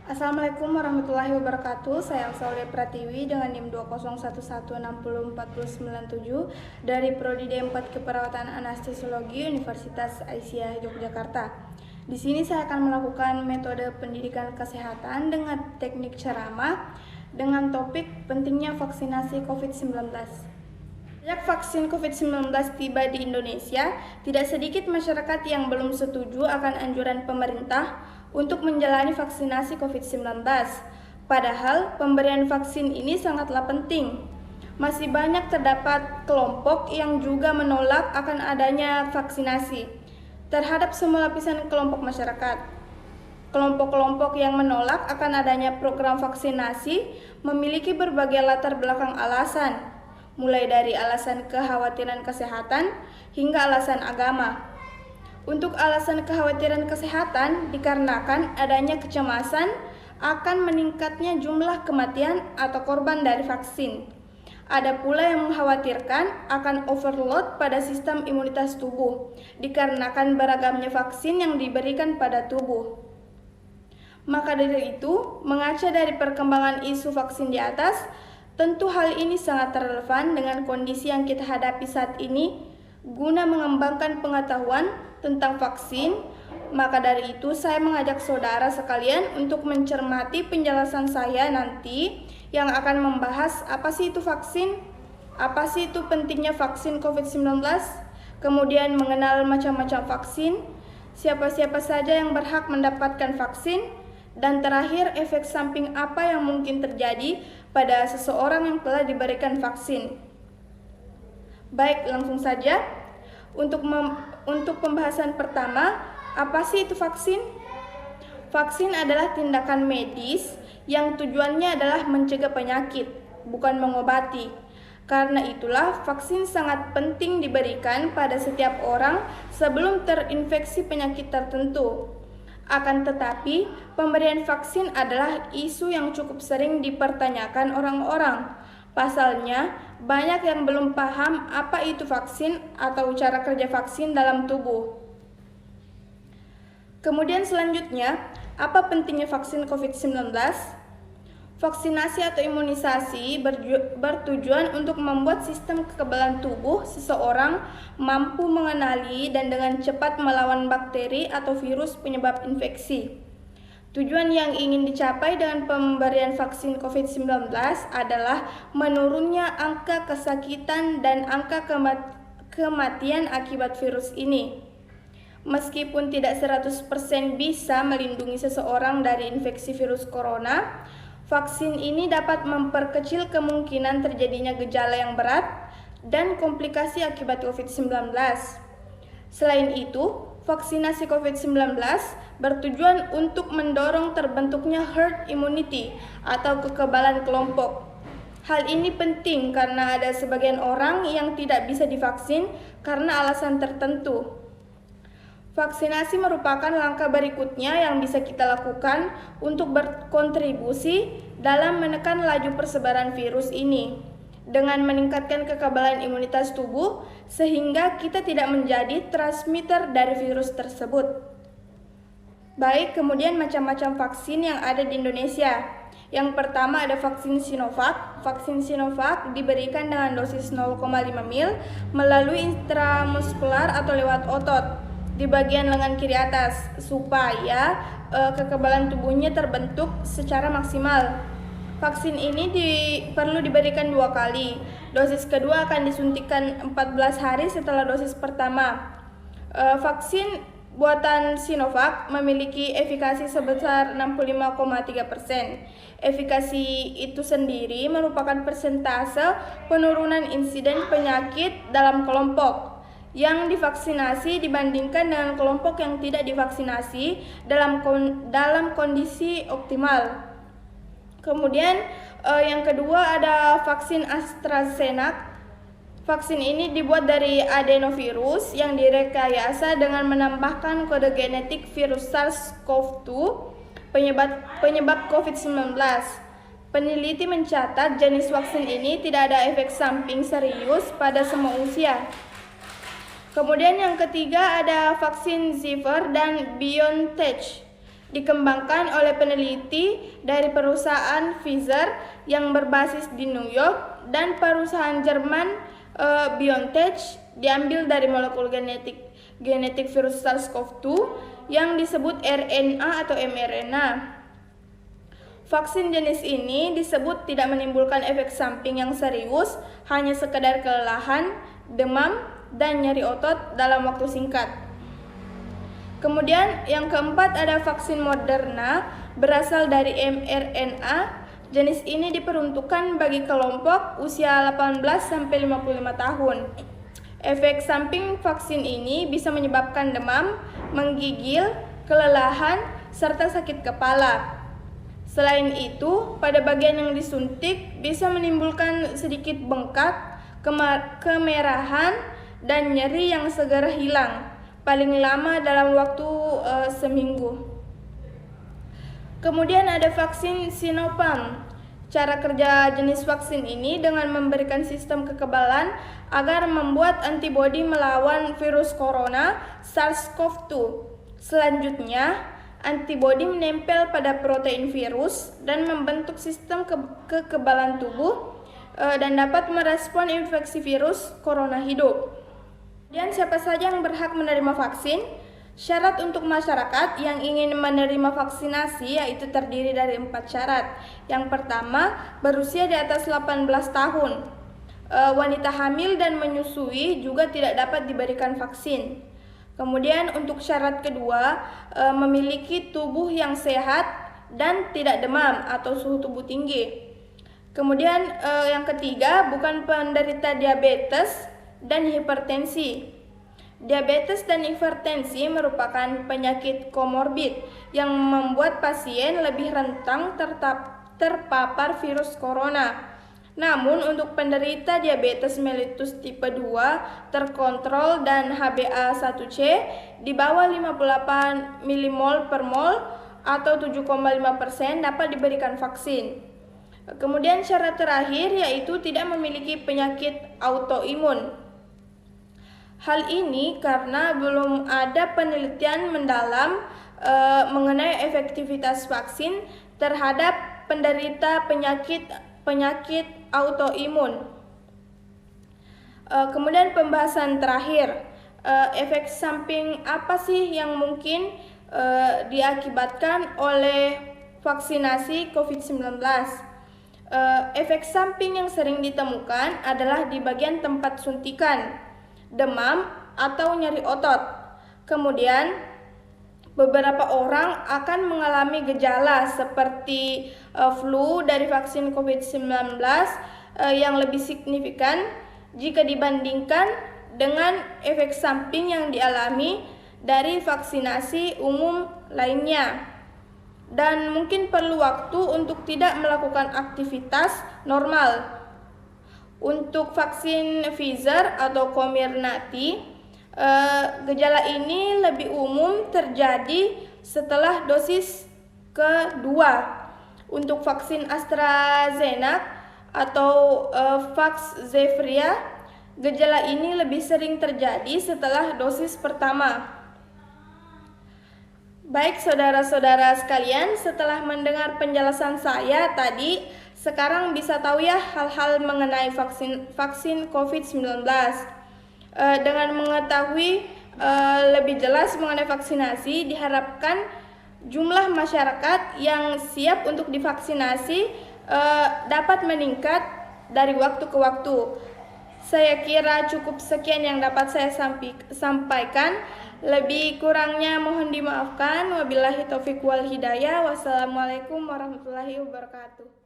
Assalamualaikum warahmatullahi wabarakatuh. Saya Soleh Pratiwi dengan NIM 20116040997 dari Prodi D4 Keperawatan Anestesiologi Universitas Aisyah Yogyakarta. Di sini saya akan melakukan metode pendidikan kesehatan dengan teknik ceramah dengan topik pentingnya vaksinasi COVID-19. Sejak vaksin COVID-19 tiba di Indonesia, tidak sedikit masyarakat yang belum setuju akan anjuran pemerintah untuk menjalani vaksinasi COVID-19. Padahal pemberian vaksin ini sangatlah penting. Masih banyak terdapat kelompok yang juga menolak akan adanya vaksinasi terhadap semua lapisan kelompok masyarakat. Kelompok-kelompok yang menolak akan adanya program vaksinasi memiliki berbagai latar belakang alasan, mulai dari alasan kekhawatiran kesehatan hingga alasan agama. Untuk alasan kekhawatiran kesehatan dikarenakan adanya kecemasan akan meningkatnya jumlah kematian atau korban dari vaksin. Ada pula yang mengkhawatirkan akan overload pada sistem imunitas tubuh dikarenakan beragamnya vaksin yang diberikan pada tubuh. Maka dari itu, mengaca dari perkembangan isu vaksin di atas, tentu hal ini sangat relevan dengan kondisi yang kita hadapi saat ini guna mengembangkan pengetahuan tentang vaksin. Maka dari itu saya mengajak saudara sekalian untuk mencermati penjelasan saya nanti yang akan membahas apa sih itu vaksin, apa sih itu pentingnya vaksin COVID-19, kemudian mengenal macam-macam vaksin, siapa-siapa saja yang berhak mendapatkan vaksin, dan terakhir efek samping apa yang mungkin terjadi pada seseorang yang telah diberikan vaksin. Baik, langsung saja. Untuk pembahasan pertama, apa sih itu vaksin? Vaksin adalah tindakan medis yang tujuannya adalah mencegah penyakit, bukan mengobati. Karena itulah vaksin sangat penting diberikan pada setiap orang sebelum terinfeksi penyakit tertentu. Akan tetapi, pemberian vaksin adalah isu yang cukup sering dipertanyakan orang-orang. Pasalnya, banyak yang belum paham apa itu vaksin atau cara kerja vaksin dalam tubuh. Kemudian selanjutnya, apa pentingnya vaksin COVID-19? Vaksinasi atau imunisasi bertujuan untuk membuat sistem kekebalan tubuh seseorang mampu mengenali dan dengan cepat melawan bakteri atau virus penyebab infeksi. Tujuan yang ingin dicapai dengan pemberian vaksin COVID-19 adalah menurunnya angka kesakitan dan angka kematian akibat virus ini. Meskipun tidak 100% bisa melindungi seseorang dari infeksi virus corona, vaksin ini dapat memperkecil kemungkinan terjadinya gejala yang berat dan komplikasi akibat COVID-19. Selain itu, vaksinasi COVID-19 bertujuan untuk mendorong terbentuknya herd immunity atau kekebalan kelompok. Hal ini penting karena ada sebagian orang yang tidak bisa divaksin karena alasan tertentu. Vaksinasi merupakan langkah berikutnya yang bisa kita lakukan untuk berkontribusi dalam menekan laju persebaran virus ini dengan meningkatkan kekebalan imunitas tubuh sehingga kita tidak menjadi transmitter dari virus tersebut. Baik, kemudian macam-macam vaksin yang ada di Indonesia. Yang pertama ada vaksin Sinovac. Vaksin Sinovac diberikan dengan dosis 0,5 ml melalui intramuskular atau lewat otot di bagian lengan kiri atas supaya kekebalan tubuhnya terbentuk secara maksimal. Vaksin ini perlu diberikan 2 kali. Dosis kedua akan disuntikan 14 hari setelah dosis pertama. Vaksin buatan Sinovac memiliki efikasi sebesar 65,3%. Efikasi itu sendiri merupakan persentase penurunan insiden penyakit dalam kelompok yang divaksinasi dibandingkan dengan kelompok yang tidak divaksinasi dalam kondisi optimal. Kemudian yang kedua ada vaksin AstraZeneca. Vaksin ini dibuat dari adenovirus yang direkayasa dengan menambahkan kode genetik virus SARS-CoV-2 penyebab COVID-19. Peneliti mencatat jenis vaksin ini tidak ada efek samping serius pada semua usia. Kemudian yang ketiga ada vaksin Pfizer dan BioNTech. dikembangkan oleh peneliti dari perusahaan Pfizer yang berbasis di New York dan perusahaan Jerman BioNTech, diambil dari molekul genetik virus SARS-CoV-2 yang disebut RNA atau mRNA. Vaksin jenis ini disebut tidak menimbulkan efek samping yang serius, hanya sekedar kelelahan, demam, dan nyeri otot dalam waktu singkat. Kemudian yang keempat ada vaksin Moderna, berasal dari mRNA. Jenis ini diperuntukkan bagi kelompok usia 18-55 tahun. Efek samping vaksin ini bisa menyebabkan demam, menggigil, kelelahan, serta sakit kepala. Selain itu, pada bagian yang disuntik bisa menimbulkan sedikit bengkak, kemerahan, dan nyeri yang segera hilang, paling lama dalam waktu seminggu. Kemudian ada vaksin Sinopharm. Cara kerja jenis vaksin ini dengan memberikan sistem kekebalan agar membuat antibodi melawan virus corona SARS-CoV-2. Selanjutnya, antibodi menempel pada protein virus dan membentuk sistem kekebalan tubuh dan dapat merespon infeksi virus corona hidup. Dan siapa saja yang berhak menerima vaksin? Syarat untuk masyarakat yang ingin menerima vaksinasi yaitu terdiri dari 4 syarat. Yang pertama, berusia di atas 18 tahun. Wanita hamil dan menyusui juga tidak dapat diberikan vaksin. Kemudian untuk syarat kedua, memiliki tubuh yang sehat dan tidak demam atau suhu tubuh tinggi. Kemudian yang ketiga, bukan penderita diabetes dan hipertensi. Diabetes dan hipertensi merupakan penyakit komorbid yang membuat pasien lebih rentan terpapar virus corona. Namun untuk penderita diabetes mellitus tipe 2 terkontrol dan HbA1c di bawah 58 mmol per mol atau 7,5% dapat diberikan vaksin. Kemudian syarat terakhir yaitu tidak memiliki penyakit autoimun. Hal ini karena belum ada penelitian mendalam mengenai efektivitas vaksin terhadap penderita penyakit autoimun. Kemudian pembahasan terakhir, efek samping apa sih yang mungkin diakibatkan oleh vaksinasi COVID-19? Efek samping yang sering ditemukan adalah di bagian tempat suntikan, demam atau nyeri otot. Kemudian beberapa orang akan mengalami gejala seperti flu dari vaksin COVID-19 yang lebih signifikan jika dibandingkan dengan efek samping yang dialami dari vaksinasi umum lainnya. Dan mungkin perlu waktu untuk tidak melakukan aktivitas normal. Untuk vaksin Pfizer atau Comirnaty, gejala ini lebih umum terjadi setelah dosis kedua. Untuk vaksin AstraZeneca atau Vaxzevria, gejala ini lebih sering terjadi setelah dosis pertama. Baik saudara-saudara sekalian, setelah mendengar penjelasan saya tadi, sekarang bisa tahu ya hal-hal mengenai vaksin COVID-19. Dengan mengetahui lebih jelas mengenai vaksinasi, diharapkan jumlah masyarakat yang siap untuk divaksinasi dapat meningkat dari waktu ke waktu. Saya kira cukup sekian yang dapat saya sampaikan. Lebih kurangnya mohon dimaafkan. Wabillahi taufiq wal hidayah. Wassalamualaikum warahmatullahi wabarakatuh.